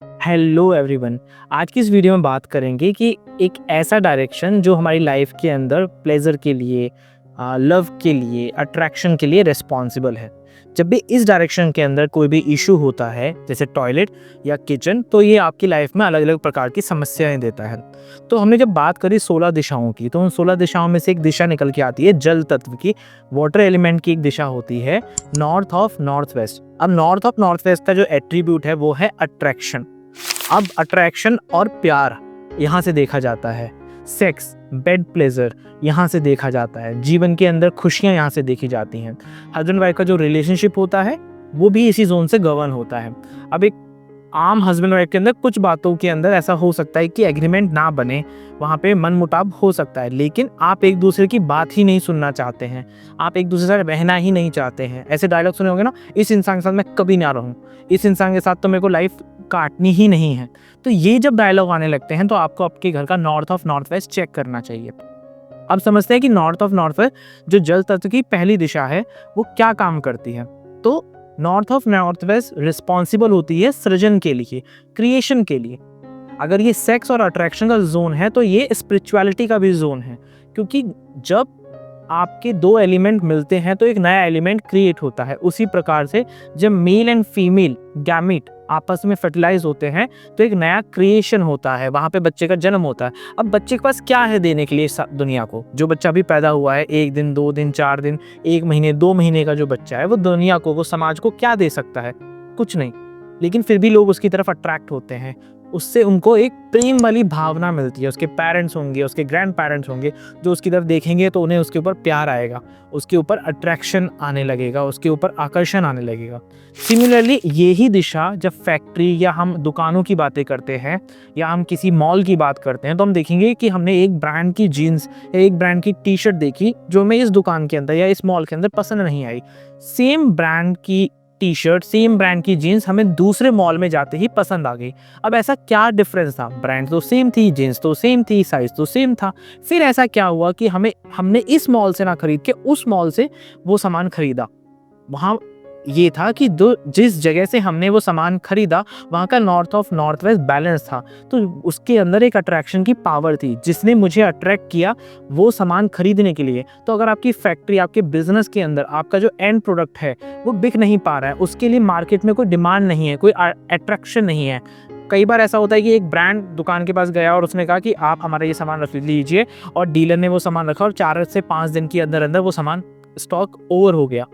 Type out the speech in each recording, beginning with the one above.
Hello everyone. आज की इस वीडियो में बात करेंगे कि एक ऐसा डायरेक्शन जो हमारी लाइफ के अंदर प्लेजर के लिए, लव के लिए, अट्रैक्शन के लिए रिस्पॉन्सिबल है। जब भी इस डायरेक्शन के अंदर कोई भी इशू होता है, जैसे टॉयलेट या किचन, तो ये आपकी लाइफ में अलग अलग प्रकार की समस्याएं देता है। तो हमने जब बात करी 16 दिशाओं की, तो उन 16 दिशाओं में से एक दिशा निकल के आती है जल तत्व की। वाटर एलिमेंट की एक दिशा होती है नॉर्थ ऑफ नॉर्थ वेस्ट। अब नॉर्थ ऑफ नॉर्थ वेस्ट का जो एट्रीब्यूट है वो है अट्रैक्शन। अब अट्रैक्शन और प्यार यहाँ से देखा जाता है, सेक्स, बेड प्लेजर यहाँ से देखा जाता है, जीवन के अंदर खुशियाँ यहाँ से देखी जाती हैं। हस्बैंड वाइफ का जो रिलेशनशिप होता है वो भी इसी जोन से गवर्न होता है। अब एक आम हस्बैंड वाइफ के अंदर कुछ बातों के अंदर ऐसा हो सकता है कि एग्रीमेंट ना बने, वहाँ पे मन मुटाव हो सकता है, लेकिन आप एक दूसरे की बात ही नहीं सुनना चाहते हैं, आप एक दूसरे से रहना ही नहीं चाहते हैं। ऐसे डायलॉग सुने होंगे ना, इस इंसान के साथ मैं कभी ना रहूं, इस इंसान के साथ तो मेरे को लाइफ काटनी ही नहीं है। तो ये जब डायलॉग आने लगते हैं तो आपको आपके घर का north of north west check करना चाहिए। अब समझते हैं कि नॉर्थ ऑफ नॉर्थ वेस्ट जो जल तत्व की पहली दिशा है वो क्या काम करती है। तो north of north waste responsible होती है सृजन के लिए, क्रिएशन के लिए। अगर ये सेक्स और अट्रैक्शन का जोन है तो ये स्पिरिचुअलिटी का भी जोन है, क्योंकि जब आपके दो एलिमेंट मिलते हैं तो एक नया एलिमेंट क्रिएट होता है। उसी प्रकार से जब मेल एंड फीमेल गैमीट आपस में फर्टिलाइज होते हैं तो एक नया क्रिएशन होता है, वहाँ पे बच्चे का जन्म होता है। अब बच्चे के पास क्या है देने के लिए दुनिया को? जो बच्चा अभी पैदा हुआ है, 1 दिन, 2 दिन, 4 दिन, 1 महीने, 2 महीने का जो बच्चा है, वो दुनिया को, वो समाज को क्या दे सकता है? कुछ नहीं। लेकिन फिर भी लोग उसकी तरफ अट्रैक्ट होते हैं, उससे उनको एक प्रेम वाली भावना मिलती है। उसके पेरेंट्स होंगे, उसके ग्रैंड पेरेंट्स होंगे जो उसकी तरफ देखेंगे तो उन्हें उसके ऊपर प्यार आएगा, उसके ऊपर अट्रैक्शन आने लगेगा, उसके ऊपर आकर्षण आने लगेगा। सिमिलरली यही दिशा जब फैक्ट्री या हम दुकानों की बातें करते हैं या हम किसी मॉल की बात करते हैं तो हम देखेंगे कि हमने एक ब्रांड की जीन्स या एक ब्रांड की टी शर्ट देखी जो हमें इस दुकान के अंदर या इस मॉल के अंदर पसंद नहीं आई। सेम ब्रांड की टी शर्ट, सेम ब्रांड की जीन्स हमें दूसरे मॉल में जाते ही पसंद आ गई। अब ऐसा क्या डिफरेंस था? ब्रांड तो सेम थी, जीन्स तो सेम थी, साइज तो सेम था। फिर ऐसा क्या हुआ कि हमने इस मॉल से ना खरीद के उस मॉल से वो सामान खरीदा? वहाँ ये था कि जिस जगह से हमने वो सामान खरीदा वहाँ का north of north waste balance था, तो उसके अंदर एक अट्रैक्शन की पावर थी जिसने मुझे अट्रैक्ट किया वो सामान खरीदने के लिए। तो अगर आपकी फैक्ट्री, आपके बिजनेस के अंदर आपका जो एंड प्रोडक्ट है वो बिक नहीं पा रहा है, उसके लिए मार्केट में कोई डिमांड नहीं है, कोई अट्रैक्शन नहीं है। कई बार ऐसा होता है कि एक ब्रांड दुकान के पास गया और उसने कहा कि आप हमारा ये सामान रख लीजिए, और डीलर ने वो सामान रखा और 4 से 5 दिन के अंदर अंदर वो सामान स्टॉक ओवर हो गया।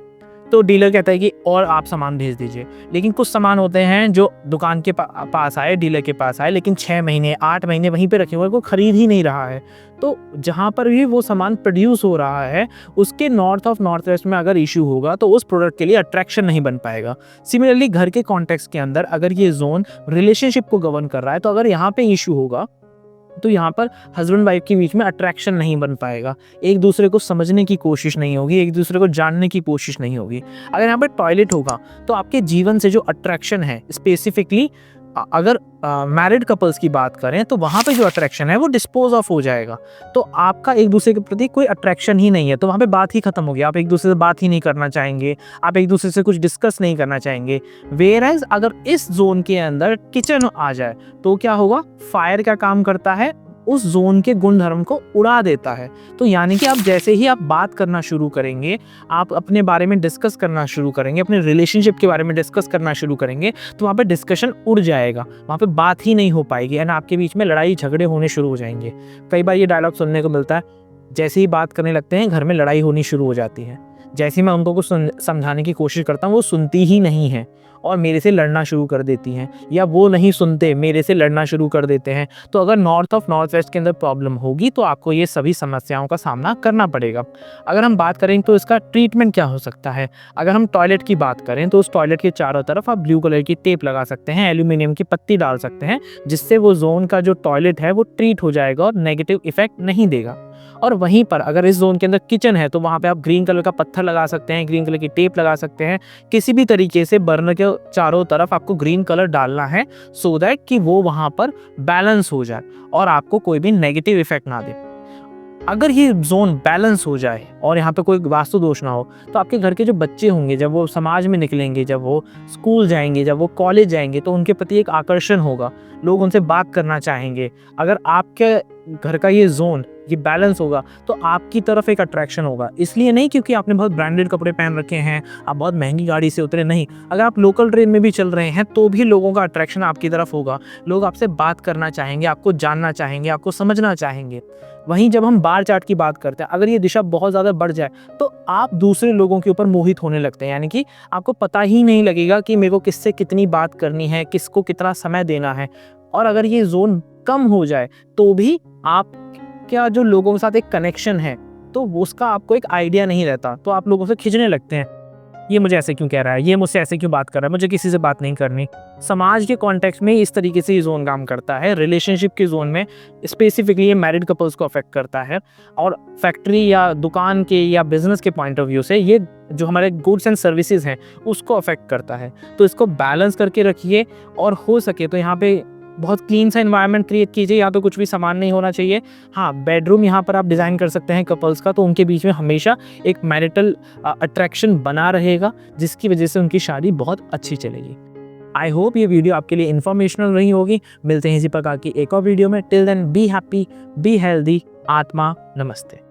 तो डीलर कहता है कि और आप सामान भेज दीजिए। लेकिन कुछ सामान होते हैं जो दुकान के पास आए, डीलर के पास आए, लेकिन 6 महीने 8 महीने वहीं पे रखे हुए, कोई खरीद ही नहीं रहा है। तो जहाँ पर भी वो सामान प्रोड्यूस हो रहा है उसके नॉर्थ ऑफ नॉर्थ वेस्ट में अगर इशू होगा तो उस प्रोडक्ट के लिए अट्रैक्शन नहीं बन पाएगा। सिमिलरली घर के कॉन्टेक्स्ट के अंदर अगर ये जोन रिलेशनशिप को गवर्न कर रहा है तो अगर यहाँ पे इशू होगा तो यहाँ पर हस्बैंड वाइफ के बीच में अट्रैक्शन नहीं बन पाएगा, एक दूसरे को समझने की कोशिश नहीं होगी, एक दूसरे को जानने की कोशिश नहीं होगी। अगर यहाँ पर टॉयलेट होगा तो आपके जीवन से जो अट्रैक्शन है, स्पेसिफिकली अगर मैरिड कपल्स की बात करें तो वहाँ पे जो अट्रैक्शन है वो डिस्पोज ऑफ हो जाएगा। तो आपका एक दूसरे के प्रति कोई अट्रैक्शन ही नहीं है, तो वहाँ पे बात ही खत्म होगी, आप एक दूसरे से बात ही नहीं करना चाहेंगे, आप एक दूसरे से कुछ डिस्कस नहीं करना चाहेंगे। वेयरएज अगर इस जोन के अंदर किचन आ जाए तो क्या होगा? फायर क्या काम करता है? उस जोन के गुण धर्म को उड़ा देता है। तो यानी कि आप जैसे ही आप बात करना शुरू करेंगे, आप अपने बारे में डिस्कस करना शुरू करेंगे, अपने रिलेशनशिप के बारे में डिस्कस करना शुरू करेंगे, तो वहाँ पे डिस्कशन उड़ जाएगा, वहाँ पे बात ही नहीं हो पाएगी एंड आपके बीच में लड़ाई झगड़े होने शुरू हो जाएंगे। कई बार ये डायलॉग सुनने को मिलता है, जैसे ही बात करने लगते हैं घर में लड़ाई होनी शुरू हो जाती है। जैसे ही मैं उनको कुछ समझाने की कोशिश करता हूँ वो सुनती ही नहीं है और मेरे से लड़ना शुरू कर देती हैं, या वो नहीं सुनते, मेरे से लड़ना शुरू कर देते हैं। तो अगर नॉर्थ ऑफ नॉर्थ वेस्ट के अंदर प्रॉब्लम होगी तो आपको ये सभी समस्याओं का सामना करना पड़ेगा। अगर हम बात करें तो इसका ट्रीटमेंट क्या हो सकता है? अगर हम टॉयलेट की बात करें तो उस टॉयलेट के चारों तरफ आप ब्लू कलर की टेप लगा सकते हैं, एल्यूमिनियम की पत्ती डाल सकते हैं, जिससे वो जोन का जो टॉयलेट है वो ट्रीट हो जाएगा और नेगेटिव इफेक्ट नहीं देगा। और वहीं पर अगर इस जोन के अंदर किचन है तो वहाँ पे आप ग्रीन कलर का पत्थर लगा सकते हैं, ग्रीन कलर की टेप लगा सकते हैं, किसी भी तरीके से बर्नर के चारों तरफ आपको ग्रीन कलर डालना है सो दैट कि वो वहाँ पर बैलेंस हो जाए और आपको कोई भी नेगेटिव इफेक्ट ना दे। अगर ये जोन बैलेंस हो जाए और यहाँ पे कोई वास्तु दोष ना हो, तो आपके घर के जो बच्चे होंगे, जब वो समाज में निकलेंगे, जब वो स्कूल जाएंगे, जब वो कॉलेज जाएंगे, तो उनके प्रति एक आकर्षण होगा, लोग उनसे बात करना चाहेंगे। अगर आपके घर का ये जोन, ये बैलेंस होगा, तो आपकी तरफ एक अट्रैक्शन होगा। इसलिए नहीं क्योंकि आपने बहुत ब्रांडेड कपड़े पहन रखे हैं, आप बहुत महंगी गाड़ी से उतरे, नहीं। अगर आप लोकल ट्रेन में भी चल रहे हैं तो भी लोगों का अट्रैक्शन आपकी तरफ होगा। लोग आपसे बात करना चाहेंगे, आपको जानना चाहेंगे, आपको समझना चाहेंगे। वहीं जब हम बार चार्ट की बात करते हैं, अगर ये दिशा बहुत ज़्यादा बढ़ जाए तो आप दूसरे लोगों के ऊपर मोहित होने लगते हैं, यानी कि आपको पता ही नहीं लगेगा कि मेरे को किससे कितनी बात करनी है, किसको कितना समय देना है। और अगर ये जोन कम हो जाए तो भी आप क्या जो लोगों के साथ एक कनेक्शन है, तो उसका आपको एक आइडिया नहीं रहता, तो आप लोगों से खिंचने लगते हैं। ये मुझे ऐसे क्यों कह रहा है, ये मुझसे ऐसे क्यों बात कर रहा है, मुझे किसी से बात नहीं करनी। समाज के कॉन्टेक्स्ट में इस तरीके से ये जोन काम करता है। रिलेशनशिप के जोन में स्पेसिफिकली ये मैरिड कपल्स को अफेक्ट करता है, और फैक्ट्री या दुकान के या बिजनेस के पॉइंट ऑफ व्यू से ये जो हमारे गुड्स एंड सर्विसेज हैं उसको अफेक्ट करता है। तो इसको बैलेंस करके रखिए, और हो सके तो यहाँ पे बहुत क्लीन सा एनवायरनमेंट क्रिएट कीजिए। या तो कुछ भी सामान नहीं होना चाहिए। हाँ, बेडरूम यहाँ पर आप डिज़ाइन कर सकते हैं कपल्स का, तो उनके बीच में हमेशा एक मैरिटल अट्रैक्शन बना रहेगा, जिसकी वजह से उनकी शादी बहुत अच्छी चलेगी। आई होप ये वीडियो आपके लिए इन्फॉर्मेशनल रही होगी। मिलते हैं इसी प्रकार की एक और वीडियो में। Till then be happy, be healthy. आत्मा नमस्ते।